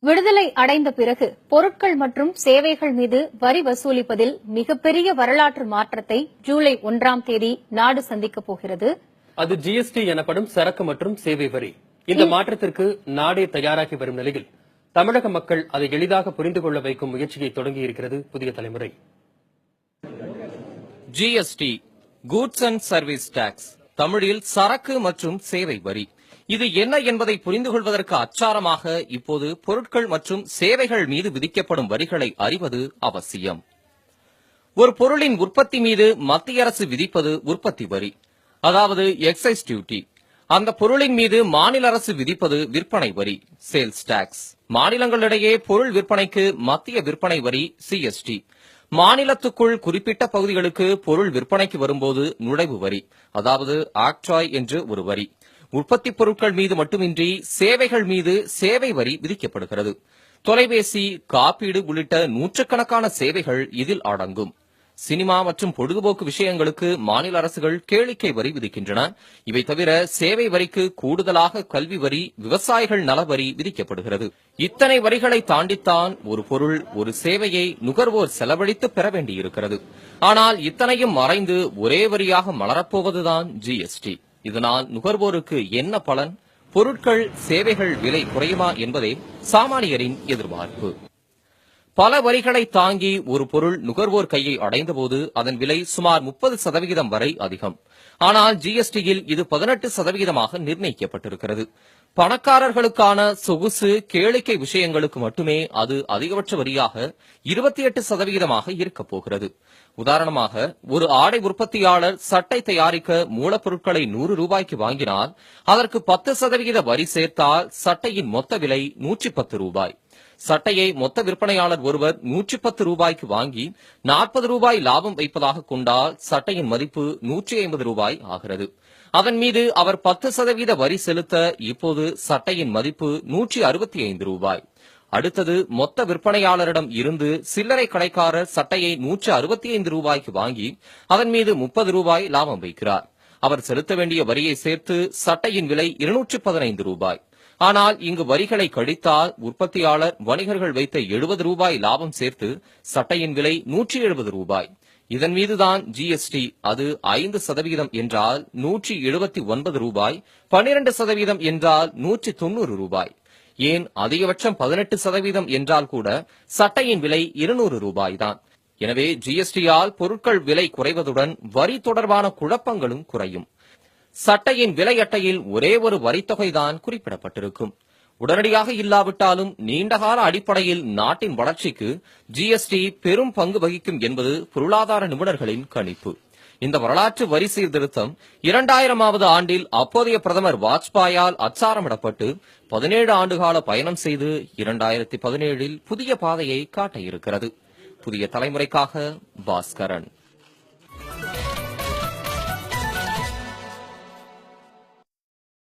விடுதலை அடைந்த பிறகு பொருட்கள் மற்றும் சேவைகள் மீது வரி வசூலிப்பதில் மிகப்பெரிய வரலாற்று மாற்றத்தை ஜூலை 1ஆம் தேதி நாடு சந்திக்கப் போகிறது. அது ஜிஎஸ்டி எனப்படும் சரக்கு மற்றும் சேவை வரி. இந்த மாற்றத்திற்கு நாடே தயாராகி வரும் நிலையில் தமிழக மக்கள் அதை எளிதாக புரிந்து கொள்ள வைக்கும் முயற்சியை தொடங்கியிருக்கிறது புதிய தலைமுறை. GST, goods and service tax, தமிழில் சரக்கு மற்றும் சேவை வரி. இது என்ன என்பதை புரிந்து கொள்வதற்கு அச்சாரமாக இப்போது பொருட்கள் மற்றும் சேவைகள் மீது விதிக்கப்படும் வரிகளை அறிவது அவசியம். ஒரு பொருளின் உற்பத்தி மீது மத்திய அரசு விதிப்பது உற்பத்தி வரி, அதாவது எக்ஸைஸ் டியூட்டி. அந்த பொருளின் மீது மாநில அரசு விதிப்பது விற்பனை வரி, சேல்ஸ் டாக்ஸ். மாநிலங்களிடையே பொருள் விற்பனைக்கு மத்திய விற்பனை வரி சிஎஸ்டி. மாநிலத்துக்குள் குறிப்பிட்ட பகுதிகளுக்கு பொருள் விற்பனைக்கு வரும்போது நுழைவு வரி, அதாவது ஆக்ட்ராய் என்று ஒரு வரி. உற்பத்தி பொருட்கள் மீது மட்டுமின்றி சேவைகள் மீது சேவை வரி விதிக்கப்படுகிறது. தொலைபேசி, காப்பீடு உள்ளிட்ட நூற்றுக்கணக்கான சேவைகள் இதில் அடங்கும். சினிமா மற்றும் பொழுதுபோக்கு விஷயங்களுக்கு மாநில அரசுகள் கேளிக்கை வரி விதிக்கின்றன. இவை தவிர சேவை வரிக்கு கூடுதலாக கல்வி வரி, விவசாயிகள் நல வரி விதிக்கப்படுகிறது. இத்தனை வரிகளை தாண்டித்தான் ஒரு பொருள், ஒரு சேவையை நுகர்வோர் செலவழித்து பெற வேண்டியிருக்கிறது. ஆனால் இத்தனையும் மறைந்து ஒரே வரியாக மலரப்போவதுதான் ஜிஎஸ்டி. இதனால் நுகர்வோருக்கு என்ன பலன்? பொருட்கள், சேவைகள் விலை குறையுமா என்பதே சாமானியரின் எதிர்பார்ப்பு. பல வரிகளை தாங்கி ஒரு பொருள் நுகர்வோர் கையை அடைந்தபோது அதன் விலை சுமார் 30% வரை அதிகம். ஆனால் ஜிஎஸ்டியில் இது 18% நிர்ணயிக்கப்பட்டிருக்கிறது. பணக்காரர்களுக்கான சொகுசு, கேளிக்கை விஷயங்களுக்கு மட்டுமே அது அதிகபட்ச வரியாக 28% இருக்கப் போகிறது. உதாரணமாக, ஒரு ஆடை உற்பத்தியாளர் சட்டை தயாரிக்க மூலப்பொருட்களை 100 ரூபாய்க்கு வாங்கினால் அதற்கு 10% வரி சேர்த்தால் சட்டையின் மொத்த விலை 110 ரூபாய். சட்டையை மொத்த விற்பனையாளர் ஒருவர் 110 ரூபாய்க்கு வாங்கி 40 ரூபாய் லாபம் வைப்பதாக கொண்டால் சட்டையின் மதிப்பு 150 ரூபாய் ஆகிறது. அதன் மீது அவர் 10% வரி செலுத்த இப்போது சட்டையின் மதிப்பு 165 ரூபாய். அடுத்தது, மொத்த விற்பனையாளரிடம் இருந்து சில்லறை கடைக்காரர் சட்டையை 165 ரூபாய்க்கு வாங்கி அதன் மீது 30 ரூபாய் லாபம் வைக்கிறார். அவர் செலுத்த வேண்டிய வரியை சேர்த்து சட்டையின் விலை 215 ரூபாய். ஆனால் இங்கு வரிகளை கழித்தால் உற்பத்தியாளர், வணிகர்கள் வைத்த 70 ரூபாய் லாபம் சேர்த்து சட்டையின் விலை 170 ரூபாய். இதன் மீதுதான் ஜிஎஸ்டி. அது 5% என்றால் 179 ரூபாய், 12% என்றால் 190 ரூபாய். ஏன் அதிகபட்சம் 18% என்றால் கூட சட்டையின் விலை 200 ரூபாய் தான். எனவே ஜிஎஸ்டியால் பொருட்கள் விலை குறைவதுடன் வரி தொடர்பான குழப்பங்களும் குறையும். சட்டையின் விலை அட்டையில் ஒரே ஒரு வரித்தொகைதான் குறிப்பிடப்பட்டிருக்கும். உடனடியாக இல்லாவிட்டாலும் நீண்டகால அடிப்படையில் நாட்டின் வளர்ச்சிக்கு ஜிஎஸ்டி பெரும் பங்கு வகிக்கும் என்பது பொருளாதார நிபுணர்களின் கணிப்பு. இந்த வரலாற்று வரி சீர்திருத்தம் 2000ஆவது ஆண்டில் அப்போதைய பிரதமர் வாஜ்பாயால் அச்சாரமிடப்பட்டு 17 ஆண்டுகால பயணம் செய்து 2017இல் புதிய பாதையை காட்ட இருக்கிறது. புதிய தலைமுறைக்காக பாஸ்கரன்.